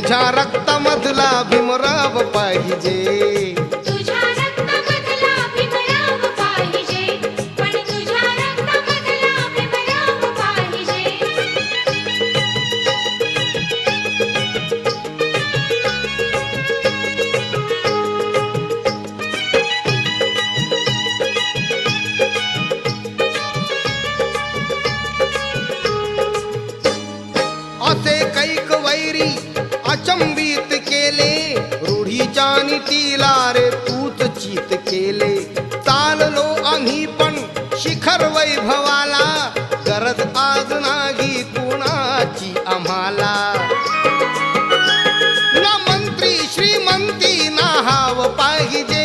तुझ्या रक्तामधला भीमराव पाहिजे, तुझ्या रक्तामधला भीमराव पाहिजे, पण तुझ्या रक्तामधला भीमराव पाहिजे. असे कैक वैरी अचंबित केले, रूढीच्या नीतीला रे तूच चित केले.